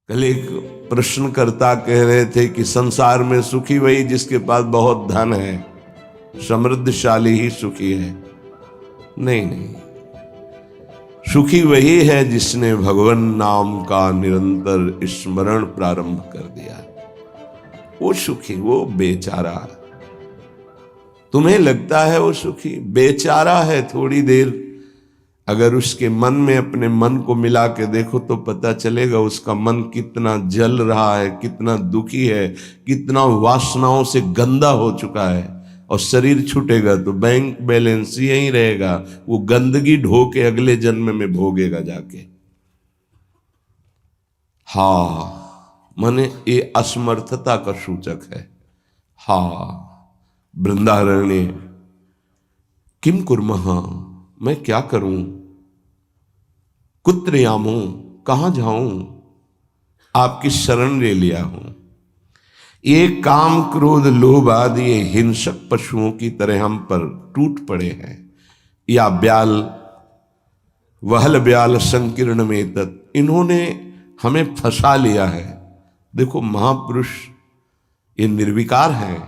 कल एक प्रश्नकर्ता कह रहे थे कि संसार में सुखी वही जिसके पास बहुत धन है, समृद्धशाली ही सुखी है। नहीं नहीं, सुखी वही है जिसने भगवान नाम का निरंतर स्मरण प्रारंभ कर दिया। वो सुखी, वो बेचारा। तुम्हें लगता है वो सुखी, बेचारा है। थोड़ी देर अगर उसके मन में अपने मन को मिला के देखो तो पता चलेगा उसका मन कितना जल रहा है, कितना दुखी है, कितना वासनाओं से गंदा हो चुका है। और शरीर छूटेगा तो बैंक बैलेंस यही रहेगा, वो गंदगी ढो के अगले जन्म में भोगेगा जाके। हाँ, माने ये असमर्थता का सूचक है। हाँ, वृंदारण्य किम कुर्मः, मैं क्या करूं, कुत्र यामो, कहां जाऊं, आपकी शरण ले लिया हूं। ये काम क्रोध लोभ आदि ये हिंसक पशुओं की तरह हम पर टूट पड़े हैं। या ब्याल वहल ब्याल संकीर्ण में तत्, इन्होंने हमें फंसा लिया है। देखो महापुरुष ये निर्विकार हैं,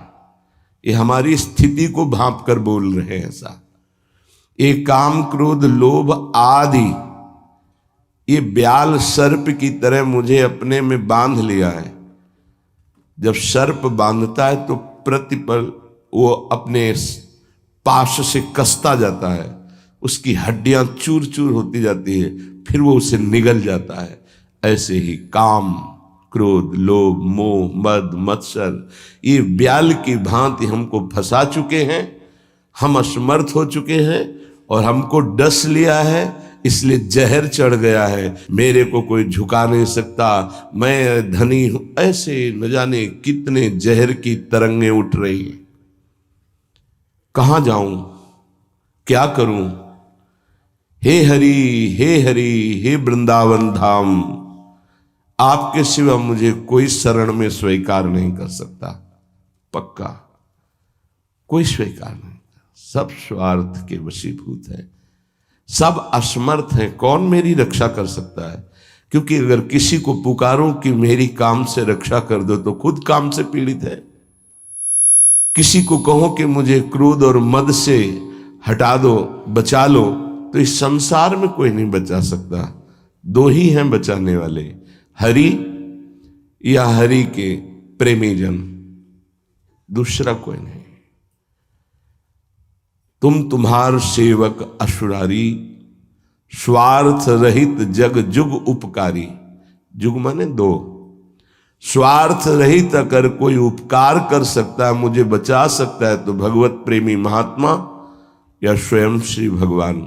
ये हमारी स्थिति को भांप कर बोल रहे हैं ऐसा। ये काम क्रोध लोभ आदि ये ब्याल सर्प की तरह मुझे अपने में बांध लिया है। जब सर्प बांधता है तो प्रतिपल वो अपने पाश से कसता जाता है, उसकी हड्डियां चूर चूर होती जाती है, फिर वो उसे निगल जाता है। ऐसे ही काम क्रोध लोभ मोह मद मत्सर ये ब्याल की भांति हमको फंसा चुके हैं। हम असमर्थ हो चुके हैं और हमको डस लिया है, इसलिए जहर चढ़ गया है। मेरे को कोई झुका नहीं सकता, मैं धनी हूं, ऐसे न जाने कितने जहर की तरंगें उठ रही हैं। कहां जाऊं, क्या करूं, हे हरि हे वृंदावन धाम, आपके सिवा मुझे कोई शरण में स्वीकार नहीं कर सकता। पक्का कोई स्वीकार नहीं, सब स्वार्थ के वशीभूत है, सब असमर्थ हैं। कौन मेरी रक्षा कर सकता है? क्योंकि अगर किसी को पुकारूं कि मेरी काम से रक्षा कर दो तो खुद काम से पीड़ित है। किसी को कहो कि मुझे क्रोध और मद से हटा दो, बचा लो, तो इस संसार में कोई नहीं बचा सकता। दो ही हैं बचाने वाले, हरि या हरि के प्रेमी जन, दूसरा कोई नहीं। तुम्हार सेवक असुरारी, स्वार्थ रहित जग जुग उपकारी। जुग माने दो, स्वार्थ रहित अगर कोई उपकार कर सकता है, मुझे बचा सकता है, तो भगवत प्रेमी महात्मा या स्वयं श्री भगवान।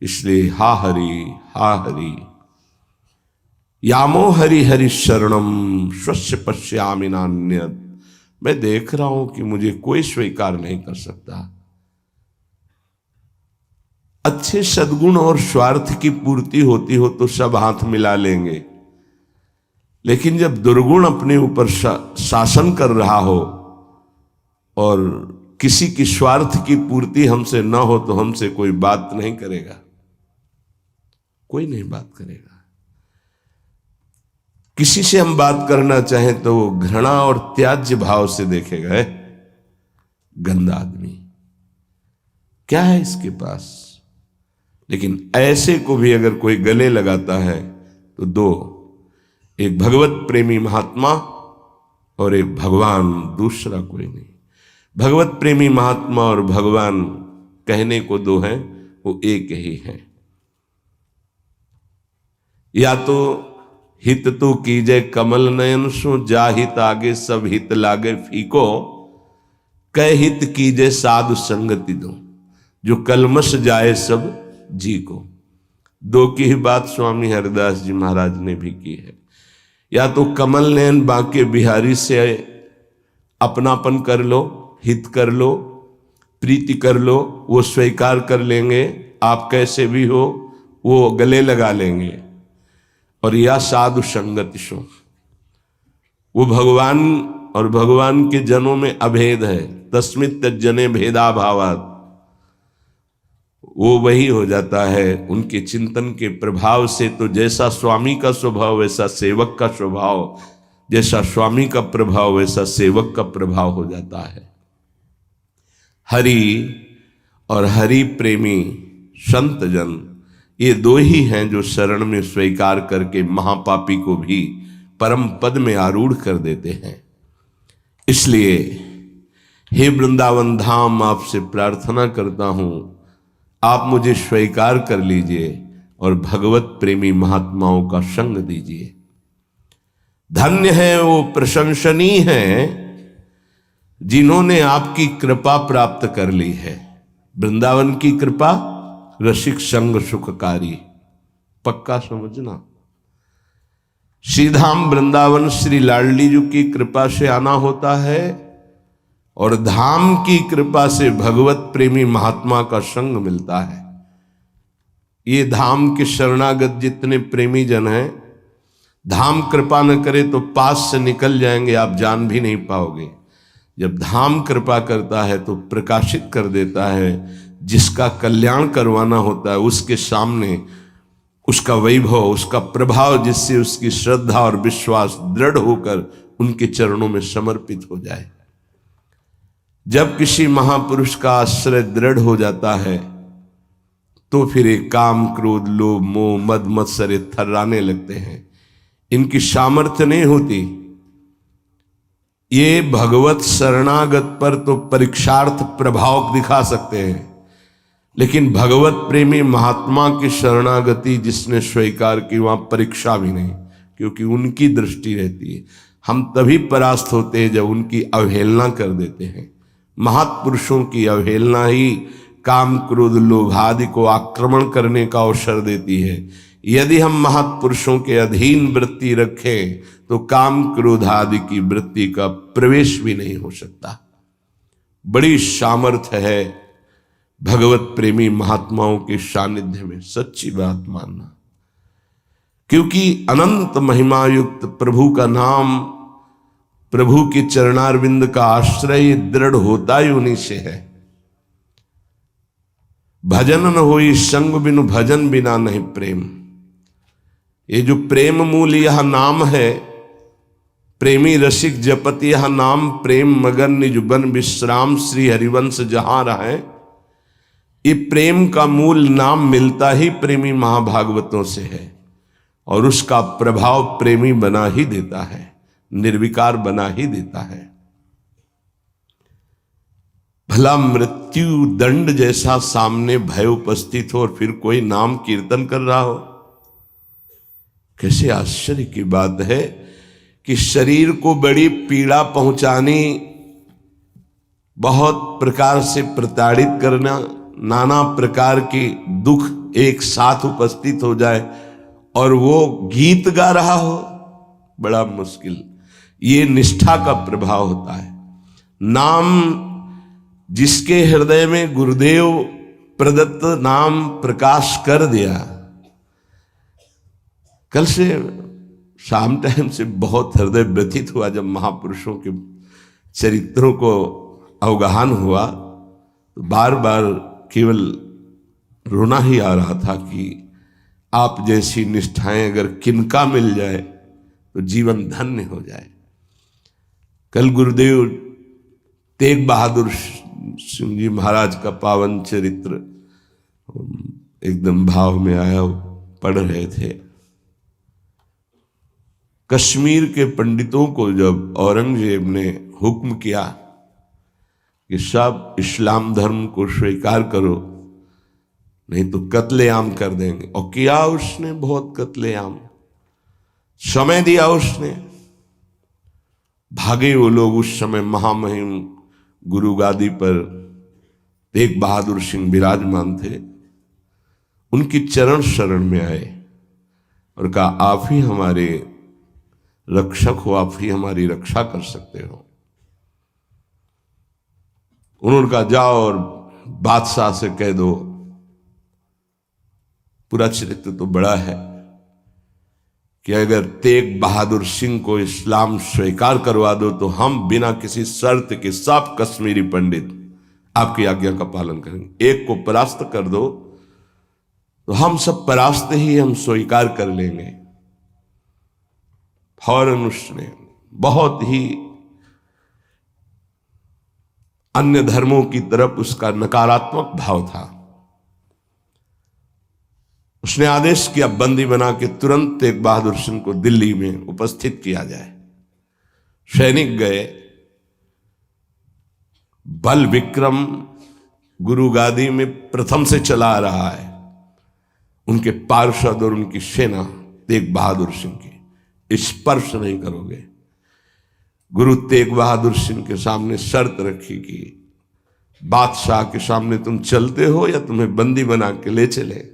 इसलिए हा हरि यामो हरि हरि शरणम स्वस्य पश्यामि नान्यत्। मैं देख रहा हूं कि मुझे कोई स्वीकार नहीं कर सकता। अच्छे सद्गुण और स्वार्थ की पूर्ति होती हो तो सब हाथ मिला लेंगे, लेकिन जब दुर्गुण अपने ऊपर शासन कर रहा हो और किसी की स्वार्थ की पूर्ति हमसे न हो तो हमसे कोई बात नहीं करेगा, कोई नहीं बात करेगा। किसी से हम बात करना चाहें तो वो घृणा और त्याज्य भाव से देखेगा, है गंदा आदमी, क्या है इसके पास। लेकिन ऐसे को भी अगर कोई गले लगाता है तो दो, एक भगवत प्रेमी महात्मा और एक भगवान, दूसरा कोई नहीं। भगवत प्रेमी महात्मा और भगवान कहने को दो हैं, वो एक ही हैं। या तो हित तो कीजय कमल नयन सो, जा हित आगे सब हित लागे फीको, कह हित कीजय साधु संगति दो, जो कलमश जाए सब जी को। दो की ही बात स्वामी हरिदास जी महाराज ने भी की है। या तो कमल नयन बांके बिहारी से अपनापन कर लो, हित कर लो, प्रीति कर लो, वो स्वीकार कर लेंगे, आप कैसे भी हो वो गले लगा लेंगे। और या साधु संगति सो, वो भगवान और भगवान के जनों में अभेद है। तस्मित् तज्जने भेदा भावात्, वो वही हो जाता है। उनके चिंतन के प्रभाव से तो जैसा स्वामी का स्वभाव वैसा सेवक का स्वभाव, जैसा स्वामी का प्रभाव वैसा सेवक का प्रभाव हो जाता है। हरि और हरि प्रेमी संत जन, ये दो ही हैं जो शरण में स्वीकार करके महापापी को भी परम पद में आरूढ़ कर देते हैं। इसलिए हे वृंदावन धाम, आपसे प्रार्थना करता हूं, आप मुझे स्वीकार कर लीजिए और भगवत प्रेमी महात्माओं का संग दीजिए। धन्य है वो, प्रशंसनीय है जिन्होंने आपकी कृपा प्राप्त कर ली है। वृंदावन की कृपा रसिक संग सुखकारी, पक्का समझना। श्रीधाम वृंदावन श्री लाडली जी की कृपा से आना होता है और धाम की कृपा से भगवत प्रेमी महात्मा का संग मिलता है। ये धाम के शरणागत जितने प्रेमी जन हैं, धाम कृपा न करे तो पास से निकल जाएंगे, आप जान भी नहीं पाओगे। जब धाम कृपा करता है तो प्रकाशित कर देता है। जिसका कल्याण करवाना होता है उसके सामने उसका वैभव, उसका प्रभाव, जिससे उसकी श्रद्धा और विश्वास दृढ़ होकर उनके चरणों में समर्पित हो जाए। जब किसी महापुरुष का आश्रय दृढ़ हो जाता है तो फिर एक काम क्रोध लोभ मोह मद मत्सर थर्राने लगते हैं। इनकी सामर्थ्य नहीं होती। ये भगवत शरणागत पर तो परीक्षार्थ प्रभाव दिखा सकते हैं, लेकिन भगवत प्रेमी महात्मा की शरणागति जिसने स्वीकार की वहां परीक्षा भी नहीं, क्योंकि उनकी दृष्टि रहती है। हम तभी परास्त होते हैं जब उनकी अवहेलना कर देते हैं। महापुरुषों की अवहेलना ही काम क्रोध लोभ आदि को आक्रमण करने का अवसर देती है। यदि हम महापुरुषों के अधीन वृत्ति रखें तो काम क्रोध आदि की वृत्ति का प्रवेश भी नहीं हो सकता। बड़ी सामर्थ्य है भगवत प्रेमी महात्माओं के सानिध्य में, सच्ची बात मानना। क्योंकि अनंत महिमायुक्त प्रभु का नाम, प्रभु के चरणारविंद का आश्रय दृढ़ होता ही उन्हीं से है। भजन न होई संग बिनु भजन बिना नहीं प्रेम। ये जो प्रेम मूल यह नाम है, प्रेमी रसिक जपत यह नाम, प्रेम मगन निज बन विश्राम श्री हरिवंश जहां रहे। ये प्रेम का मूल नाम मिलता ही प्रेमी महाभागवतों से है और उसका प्रभाव प्रेमी बना ही देता है, निर्विकार बना ही देता है। भला मृत्यु दंड जैसा सामने भय उपस्थित हो और फिर कोई नाम कीर्तन कर रहा हो, कैसे आश्चर्य की बात है कि शरीर को बड़ी पीड़ा पहुंचानी, बहुत प्रकार से प्रताड़ित करना, नाना प्रकार के दुख एक साथ उपस्थित हो जाए और वो गीत गा रहा हो, बड़ा मुश्किल। ये निष्ठा का प्रभाव होता है। नाम जिसके हृदय में गुरुदेव प्रदत्त नाम प्रकाश कर दिया। कल से शाम टाइम से बहुत हृदय व्यथित हुआ जब महापुरुषों के चरित्रों को अवगाहन हुआ, तो बार बार केवल रोना ही आ रहा था कि आप जैसी निष्ठाएं अगर किनका मिल जाए तो जीवन धन्य हो जाए। कल गुरुदेव तेग बहादुर सिंह जी महाराज का पावन चरित्र एकदम भाव में आया, पढ़ रहे थे। कश्मीर के पंडितों को जब औरंगजेब ने हुक्म किया कि सब इस्लाम धर्म को स्वीकार करो नहीं तो कत्लेआम कर देंगे, और किया उसने बहुत कत्लेआम, समय दिया उसने। भागे वो लोग। उस समय महामहिम गुरु गादी पर तेग बहादुर सिंह विराजमान थे। उनकी चरण शरण में आए और कहा आप ही हमारे रक्षक हो, आप ही हमारी रक्षा कर सकते हो। उन्होंने कहा जाओ और बादशाह से कह दो। पूरा चरित्र तो बड़ा है कि अगर तेग बहादुर सिंह को इस्लाम स्वीकार करवा दो तो हम बिना किसी शर्त के सब कश्मीरी पंडित आपकी आज्ञा का पालन करेंगे। एक को परास्त कर दो तो हम सब परास्त ही हम स्वीकार कर लेंगे। फौरन उसने बहुत ही अन्य धर्मों की तरफ उसका नकारात्मक भाव था। उसने आदेश किया बंदी बना के तुरंत तेग बहादुर सिंह को दिल्ली में उपस्थित किया जाए। सैनिक गए। बल विक्रम गुरु गादी में प्रथम से चला आ रहा है। उनके पार्षद और उनकी सेना तेग बहादुर सिंह की स्पर्श नहीं करोगे। गुरु तेग बहादुर सिंह के सामने शर्त रखी कि बादशाह के सामने तुम चलते हो या तुम्हें बंदी बना के ले चले।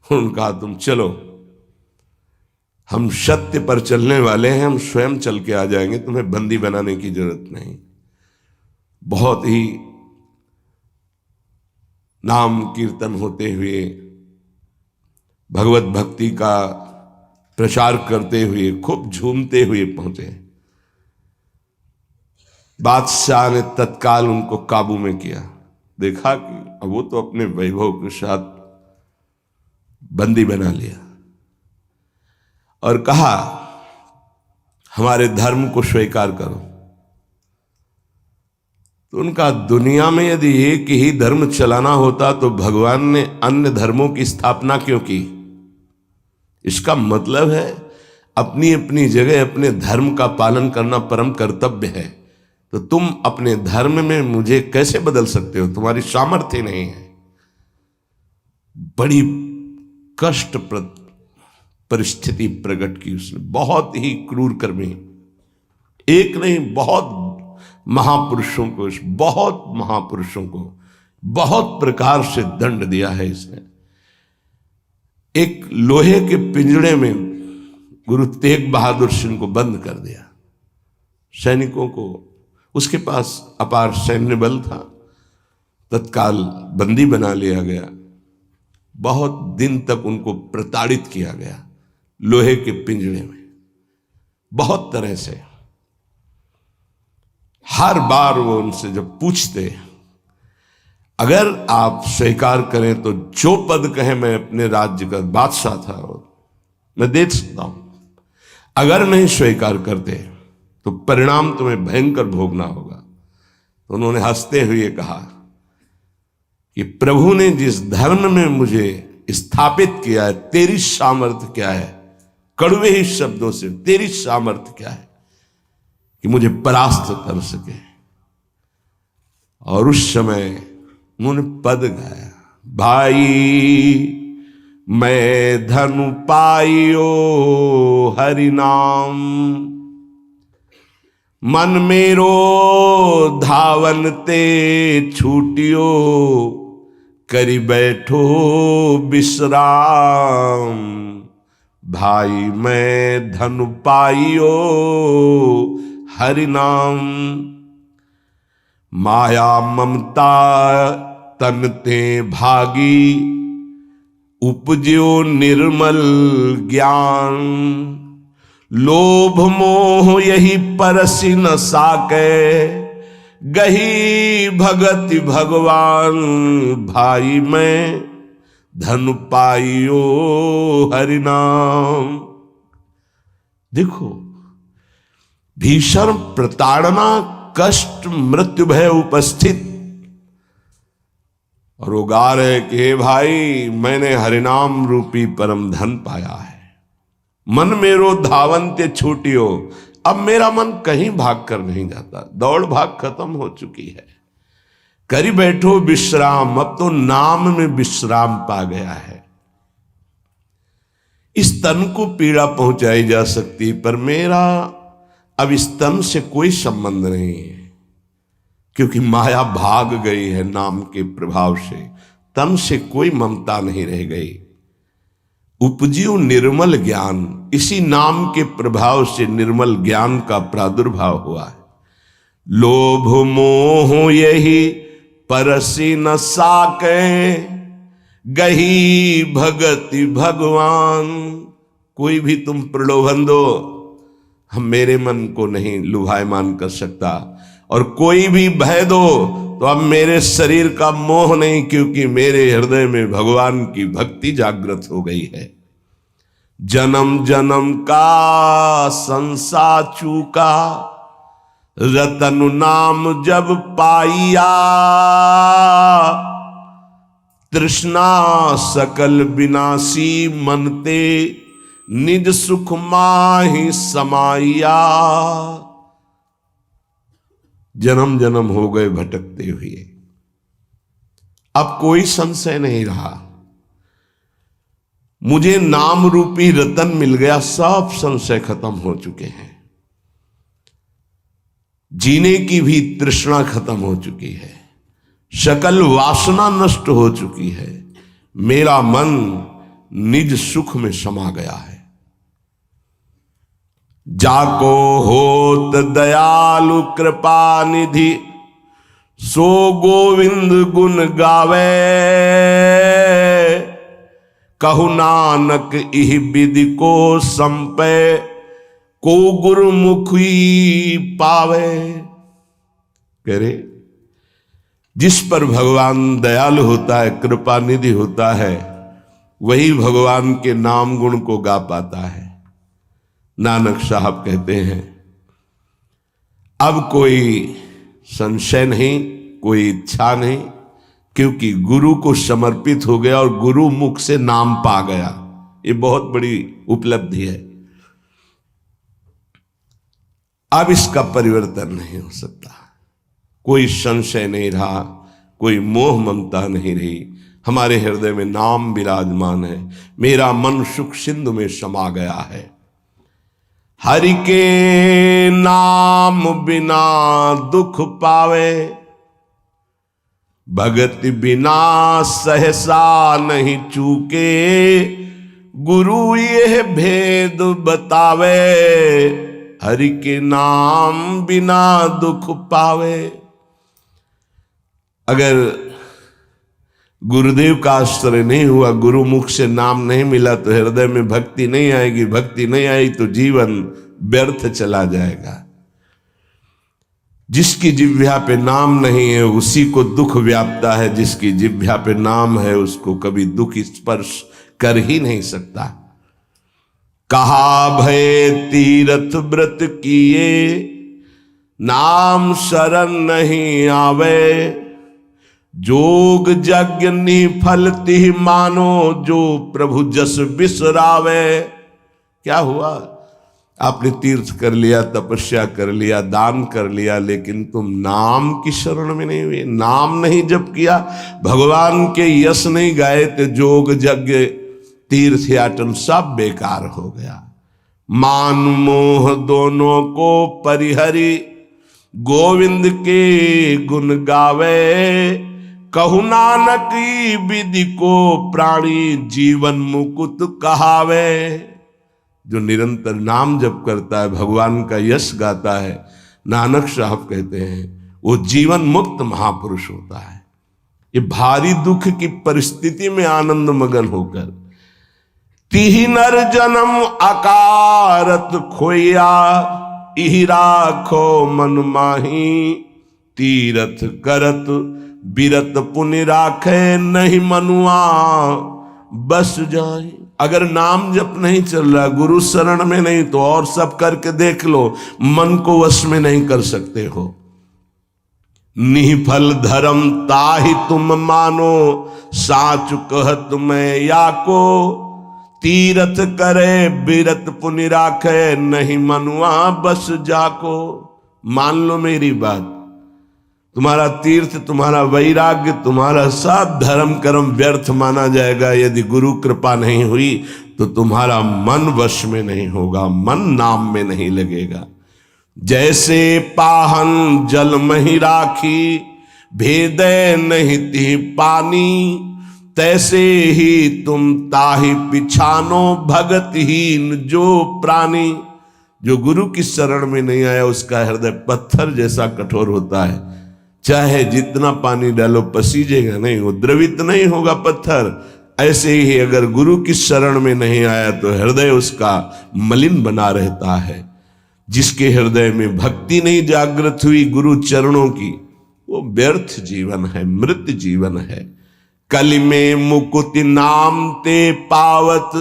उनका तुम चलो, हम सत्य पर चलने वाले हैं, हम स्वयं चल के आ जाएंगे, तुम्हें बंदी बनाने की जरूरत नहीं। बहुत ही नाम कीर्तन होते हुए, भगवत भक्ति का प्रचार करते हुए, खूब झूमते हुए पहुंचे। बादशाह ने तत्काल उनको काबू में किया। देखा कि अब वो तो अपने वैभव के साथ बंदी बना लिया और कहा हमारे धर्म को स्वीकार करो। तो उनका दुनिया में यदि एक ही धर्म चलाना होता तो भगवान ने अन्य धर्मों की स्थापना क्यों की? इसका मतलब है अपनी अपनी जगह अपने धर्म का पालन करना परम कर्तव्य है। तो तुम अपने धर्म में मुझे कैसे बदल सकते हो? तुम्हारी सामर्थ्य नहीं है। बड़ी कष्टप्रद परिस्थिति प्रकट की उसने। बहुत ही क्रूर कर्मी, एक नहीं बहुत महापुरुषों को, बहुत महापुरुषों को बहुत प्रकार से दंड दिया है इसने। एक लोहे के पिंजड़े में गुरु तेग बहादुर सिंह को बंद कर दिया। सैनिकों को, उसके पास अपार सैन्य बल था, तत्काल बंदी बना लिया गया। बहुत दिन तक उनको प्रताड़ित किया गया लोहे के पिंजड़े में, बहुत तरह से। हर बार वो उनसे जब पूछते, अगर आप स्वीकार करें तो जो पद कहें मैं अपने राज्य का बादशाह था और मैं दे सकता हूं, अगर नहीं स्वीकार करते तो परिणाम तुम्हें भयंकर भोगना होगा। तो उन्होंने हंसते हुए कहा कि प्रभु ने जिस धर्म में मुझे स्थापित किया है, तेरी सामर्थ्य क्या है? कड़वे ही शब्दों से, तेरी सामर्थ्य क्या है कि मुझे परास्त कर सके? और उस समय उन्होंने पद गाया, भाई मैं धनु पाइयो हरि नाम, मन मेरो धावन ते छूटियो, करी बैठो विश्राम। भाई मैं धनु पाइयो हरि नाम, माया ममता तन ते भागी, उपज्यो निर्मल ज्ञान। लोभ मोह यही परसि न साके, गही भगति भगवान। भाई मैं धनु पाइयो हरि नाम। देखो, भीषण प्रताड़ना, कष्ट, मृत्यु भय उपस्थित, और वो गा रहे कि हे भाई मैंने हरिनाम रूपी परम धन पाया है। मन मेरो धावन्ते छूटियो, अब मेरा मन कहीं भाग कर नहीं जाता, दौड़ भाग खत्म हो चुकी है। करी बैठो विश्राम, अब तो नाम में विश्राम पा गया है। इस तन को पीड़ा पहुंचाई जा सकती, पर मेरा अब इस तन से कोई संबंध नहीं है, क्योंकि माया भाग गई है नाम के प्रभाव से। तन से कोई ममता नहीं रह गई। उपजियो निर्मल ज्ञान, इसी नाम के प्रभाव से निर्मल ज्ञान का प्रादुर्भाव हुआ है। लोभ मोह यही परसि न साके, गही भगति भगवान। कोई भी तुम प्रलोभन दो, हम मेरे मन को नहीं लुभायमान कर सकता, और कोई भी भय दो तो अब मेरे शरीर का मोह नहीं, क्योंकि मेरे हृदय में भगवान की भक्ति जागृत हो गई है। जन्म जन्म का संसार चूका, रतन नाम जब पाइया, तृष्णा सकल विनाशी मनते, निज सुख माहि समाइया। जन्म जन्म हो गए भटकते हुए, अब कोई संशय नहीं रहा, मुझे नाम रूपी रतन मिल गया, सब संशय खत्म हो चुके हैं। जीने की भी तृष्णा खत्म हो चुकी है, सकल वासना नष्ट हो चुकी है, मेरा मन निज सुख में समा गया है। जाको होत दयालु कृपा निधि, सो गोविंद गुण गावे, कहु नानक इह विधि को संपे, को गुरुमुखी पावे। कह रहे जिस पर भगवान दयालु होता है, कृपा निधि होता है, वही भगवान के नाम गुण को गा पाता है। नानक साहब कहते हैं अब कोई संशय नहीं, कोई इच्छा नहीं, क्योंकि गुरु को समर्पित हो गया और गुरु मुख से नाम पा गया। ये बहुत बड़ी उपलब्धि है। अब इसका परिवर्तन नहीं हो सकता, कोई संशय नहीं रहा, कोई मोह ममता नहीं रही, हमारे हृदय में नाम विराजमान है, मेरा मन सुख सिंधु में समा गया है। हरि के नाम बिना दुख पावे, भगति बिना सहसा नहीं चूके, गुरु यह भेद बतावे, हरि के नाम बिना दुख पावे। अगर गुरुदेव का आश्रय नहीं हुआ, गुरु मुख से नाम नहीं मिला, तो हृदय में भक्ति नहीं आएगी, भक्ति नहीं आई तो जीवन व्यर्थ चला जाएगा। जिसकी जिह्वा पे नाम नहीं है उसी को दुख व्यापता है, जिसकी जिह्वा पे नाम है उसको कभी दुख स्पर्श कर ही नहीं सकता। कहा भय तीरथ व्रत किए, नाम शरण नहीं आवे, जोग यज्ञ निफल तिह मानो, जो प्रभु जस बिसरावे। क्या हुआ? आपने तीर्थ कर लिया, तपस्या कर लिया, दान कर लिया, लेकिन तुम नाम की शरण में नहीं हुए, नाम नहीं जप किया, भगवान के यश नहीं गाए, तो जोग यज्ञ तीर्थ याटन सब बेकार हो गया। मान मोह दोनों को परिहरी, गोविंद के गुण गावे, कहु नानक विधि को प्राणी, जीवन मुकुट कहावे। जो निरंतर नाम जप करता है, भगवान का यश गाता है, नानक साहब कहते हैं वो जीवन मुक्त महापुरुष होता है। ये भारी दुख की परिस्थिति में आनंद मगन होकर, तिहि नर जन्म अकारत खोया, इहि राखो मन माही, तीरथ करत बिरत पुनि राखे, नहीं मनुआ बस जाए। अगर नाम जप नहीं चल रहा, गुरु शरण में नहीं, तो और सब करके देख लो, मन को वश में नहीं कर सकते हो। निफल धर्म ताहि तुम मानो, साच कहत मैं या को, तीरथ करे बिरत पुनि राखे, नहीं मनुआ बस जाको। मान लो मेरी बात, तुम्हारा तीर्थ, तुम्हारा वैराग्य, तुम्हारा सब धर्म कर्म व्यर्थ माना जाएगा यदि गुरु कृपा नहीं हुई, तो तुम्हारा मन वश में नहीं होगा, मन नाम में नहीं लगेगा। जैसे पाहन जल मही राखी, भेदे नहीं ती पानी, तैसे ही तुम ताहि पिछानो, भगतहीन जो प्राणी। जो गुरु की शरण में नहीं आया उसका हृदय पत्थर जैसा कठोर होता है, चाहे जितना पानी डालो पसीजेगा नहीं, वो द्रवित नहीं होगा पत्थर। ऐसे ही अगर गुरु की शरण में नहीं आया तो हृदय उसका मलिन बना रहता है। जिसके हृदय में भक्ति नहीं जागृत हुई गुरु चरणों की, वो व्यर्थ जीवन है, मृत जीवन है। कलि में मुकुति नाम ते पावत,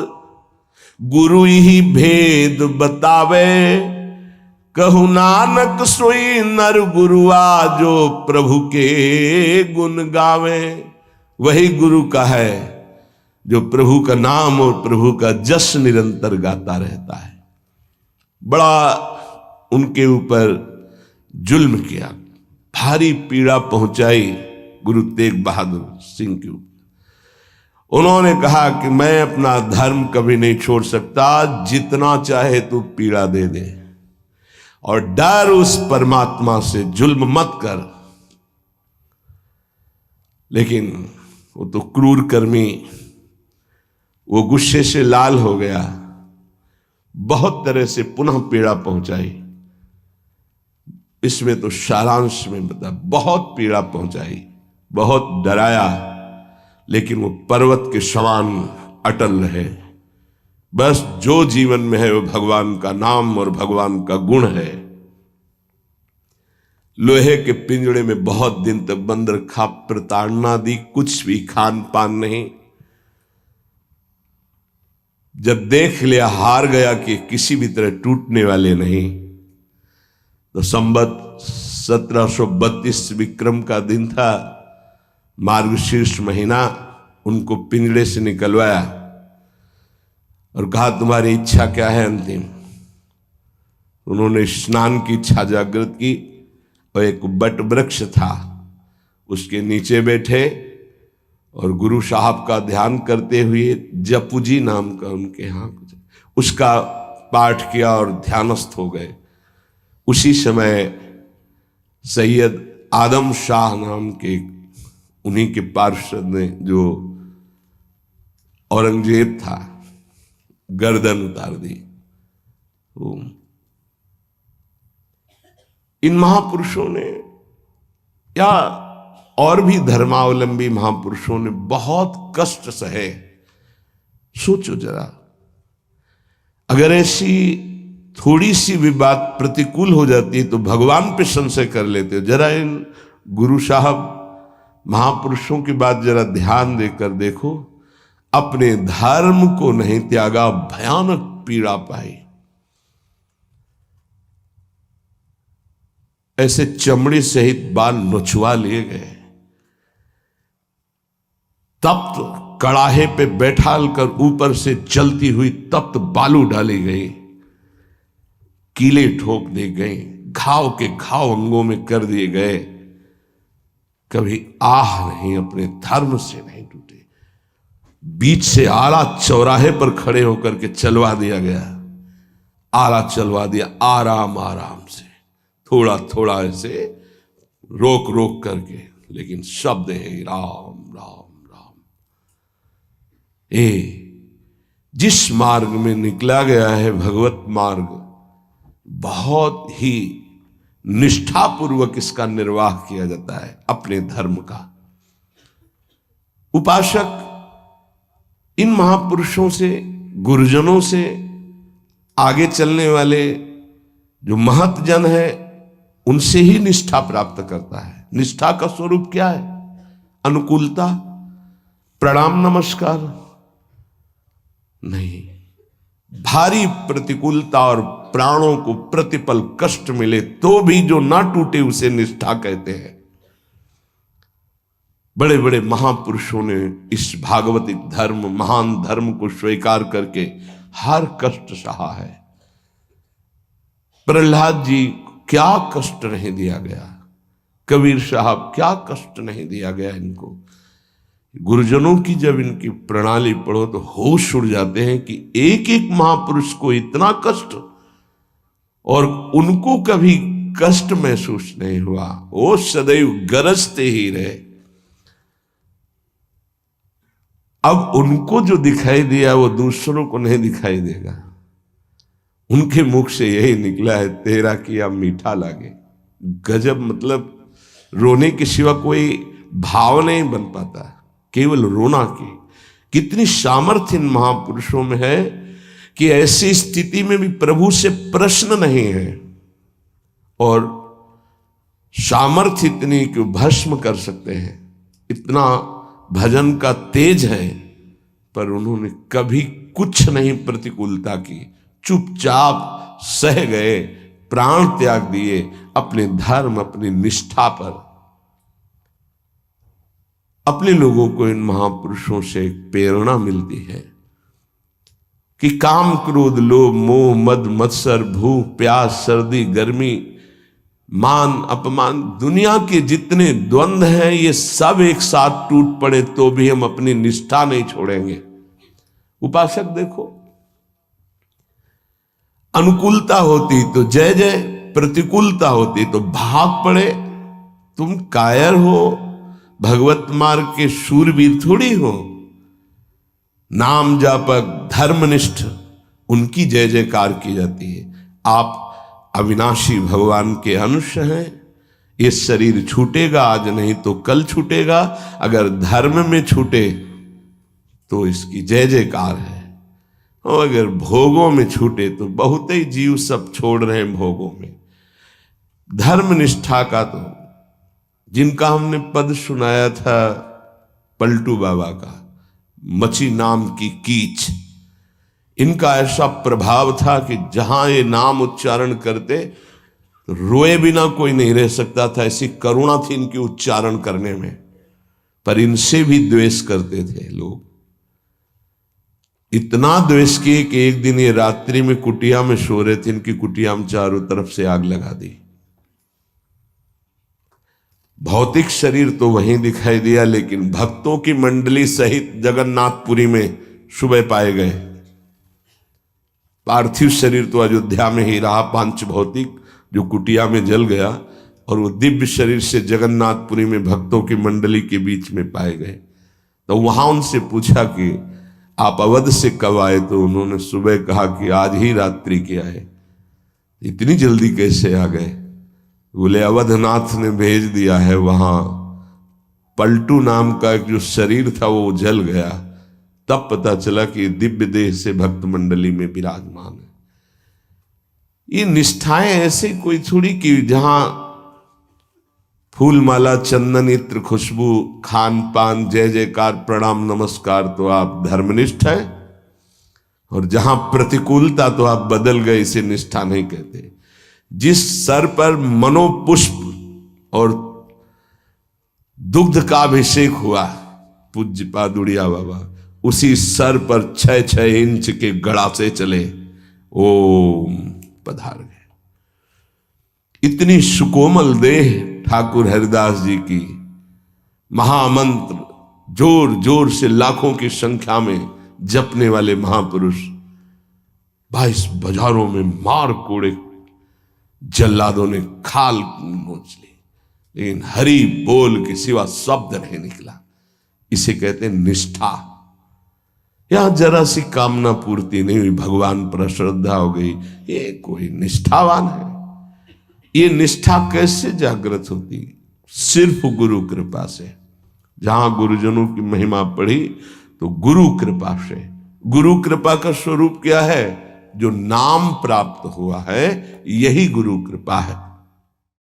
गुरु ही भेद बतावे। कहु नानक सोई नर गुरुआ, जो प्रभु के गुण गावे। वही गुरु का है जो प्रभु का नाम और प्रभु का जस निरंतर गाता रहता है। बड़ा उनके ऊपर जुल्म किया, भारी पीड़ा पहुंचाई गुरु तेग बहादुर सिंह के ऊपर। उन्होंने कहा कि मैं अपना धर्म कभी नहीं छोड़ सकता, जितना चाहे तू पीड़ा दे दे, और डर उस परमात्मा से, जुल्म मत कर। लेकिन वो तो क्रूर कर्मी, वो गुस्से से लाल हो गया, बहुत तरह से पुनः पीड़ा पहुंचाई। इसमें तो सारांश में बता, बहुत पीड़ा पहुंचाई, बहुत डराया, लेकिन वो पर्वत के समान अटल रहे। बस जो जीवन में है वो भगवान का नाम और भगवान का गुण है। लोहे के पिंजड़े में बहुत दिन तक बंद रखा, प्रताड़ना दी, कुछ भी खान पान नहीं। जब देख लिया हार गया कि किसी भी तरह टूटने वाले नहीं, तो संवत 1732 विक्रम का दिन था, मार्गशीर्ष महीना। उनको पिंजड़े से निकलवाया और कहा तुम्हारी इच्छा क्या है अंतिम। उन्होंने स्नान की इच्छा जागृत की और एक बट वृक्ष था उसके नीचे बैठे और गुरु साहब का ध्यान करते हुए जपुजी नाम का उनके यहाँ उसका पाठ किया और ध्यानस्थ हो गए। उसी समय सैयद आदम शाह नाम के उन्हीं के पार्षद ने, जो औरंगजेब था, गर्दन उतार दी। इन महापुरुषों ने या और भी धर्मावलंबी महापुरुषों ने बहुत कष्ट सहे। सोचो जरा, अगर ऐसी थोड़ी सी भी बात प्रतिकूल हो जाती है तो भगवान पे संशय कर लेते हो। जरा इन गुरु साहब महापुरुषों की बात जरा ध्यान देकर देखो। अपने धर्म को नहीं त्यागा, भयानक पीड़ा पाई। ऐसे चमड़ी सहित बाल नोचवा लिए गए, तप्त कड़ाहे पे बैठाल कर ऊपर से चलती हुई तप्त बालू डाली गई, कीले ठोक दी गई, घाव के घाव अंगों में कर दिए गए। कभी आह नहीं, अपने धर्म से नहीं टूटे। बीच से आला चौराहे पर खड़े होकर के चलवा दिया गया, आला चलवा दिया, आराम आराम से, थोड़ा थोड़ा ऐसे रोक रोक करके, लेकिन शब्द है राम राम राम। जिस मार्ग में निकला गया है भगवत मार्ग, बहुत ही निष्ठापूर्वक इसका निर्वाह किया जाता है अपने धर्म का। उपासक इन महापुरुषों से, गुरुजनों से, आगे चलने वाले जो महत जन है, उनसे ही निष्ठा प्राप्त करता है। निष्ठा का स्वरूप क्या है? अनुकूलता, प्रणाम नमस्कार नहीं। भारी प्रतिकूलता और प्राणों को प्रतिपल कष्ट मिले तो भी जो ना टूटे उसे निष्ठा कहते हैं। बड़े बड़े महापुरुषों ने इस भागवतिक धर्म, महान धर्म को स्वीकार करके हर कष्ट सहा है। प्रहलाद जी क्या कष्ट नहीं दिया गया, कबीर साहब क्या कष्ट नहीं दिया गया इनको। गुरुजनों की जब इनकी प्रणाली पढ़ो तो होश उड़ जाते हैं कि एक एक महापुरुष को इतना कष्ट और उनको कभी कष्ट महसूस नहीं हुआ। वो सदैव गरजते ही रहे। अब उनको जो दिखाई दिया वो दूसरों को नहीं दिखाई देगा। उनके मुख से यही निकला है, तेरा किया मीठा लागे। गजब, मतलब रोने के सिवा कोई भाव नहीं बन पाता, केवल रोना की। कितनी सामर्थ्य इन महापुरुषों में है कि ऐसी स्थिति में भी प्रभु से प्रश्न नहीं है और सामर्थ्य इतनी कि भस्म कर सकते हैं, इतना भजन का तेज है, पर उन्होंने कभी कुछ नहीं प्रतिकूलता की, चुपचाप सह गए, प्राण त्याग दिए अपने धर्म, अपनी निष्ठा पर। अपने लोगों को इन महापुरुषों से एक प्रेरणा मिलती है कि काम, क्रोध, लोभ, मोह, मद, मत्सर, भूख, प्यास, सर्दी, गर्मी, मान, अपमान, दुनिया के जितने द्वंद्व हैं ये सब एक साथ टूट पड़े तो भी हम अपनी निष्ठा नहीं छोड़ेंगे। उपासक देखो, अनुकूलता होती तो जय जय, प्रतिकूलता होती तो भाग पड़े। तुम कायर हो, भगवत मार्ग के शूरवीर थोड़ी हो। नाम जापक, धर्मनिष्ठ, उनकी जय जयकार की जाती है। आप अविनाशी भगवान के अंश हैं। ये शरीर छूटेगा, आज नहीं तो कल छूटेगा। अगर धर्म में छूटे तो इसकी जय जयकार है, और अगर भोगों में छूटे तो बहुत ही जीव सब छोड़ रहे हैं भोगों में। धर्म निष्ठा का तो जिनका हमने पद सुनाया था पलटू बाबा का, मची नाम की कीच, इनका ऐसा प्रभाव था कि जहां ये नाम उच्चारण करते तो रोए बिना कोई नहीं रह सकता था, ऐसी करुणा थी इनकी उच्चारण करने में। पर इनसे भी द्वेष करते थे लोग, इतना द्वेष किए कि एक दिन ये रात्रि में कुटिया में सो रहे थे, इनकी कुटिया में चारों तरफ से आग लगा दी। भौतिक शरीर तो वहीं दिखाई दिया, लेकिन भक्तों की मंडली सहित जगन्नाथपुरी में सुबह पाए गए। पार्थिव शरीर तो अयोध्या में ही रहा, पांच भौतिक जो कुटिया में जल गया, और वो दिव्य शरीर से जगन्नाथपुरी में भक्तों की मंडली के बीच में पाए गए। तो वहां उनसे पूछा कि आप अवध से कब आए? तो उन्होंने सुबह कहा कि आज ही रात्रि के आए। इतनी जल्दी कैसे आ गए? बोले अवधनाथ ने भेज दिया है, वहां पलटू नाम का एक जो शरीर था वो जल गया, तब पता चला कि दिव्य देह से भक्त मंडली में विराजमान है। ये निष्ठाएं ऐसे कोई थोड़ी कि जहां फूल माला, चंदन, इत्र, खुशबू, खान पान, जय जयकार, प्रणाम, नमस्कार तो आप धर्मनिष्ठ है, और जहां प्रतिकूलता तो आप बदल गए, इसे निष्ठा नहीं कहते। जिस सर पर मनोपुष्प और दुग्ध का अभिषेक हुआ पूज्य पादुड़िया बाबा, उसी सर पर 6-6 इंच के गड़ा से चले, ओम पधार गए। इतनी सुकोमल देह ठाकुर हरिदास जी की, महामंत्र जोर जोर से लाखों की संख्या में जपने वाले महापुरुष 22 बाजारों में मार कोड़े जल्लादों ने खाल नोच ली, लेकिन हरि बोल के सिवा शब्द नहीं निकला। इसे कहते हैं निष्ठा। यहां जरा सी कामना पूर्ति नहीं हुई, भगवान पर श्रद्धा हो गई, ये कोई निष्ठावान है? ये निष्ठा कैसे जागृत होती? सिर्फ गुरु कृपा से। जहां गुरुजनों की महिमा पढ़ी तो गुरु कृपा से। गुरु कृपा का स्वरूप क्या है? जो नाम प्राप्त हुआ है, यही गुरु कृपा है।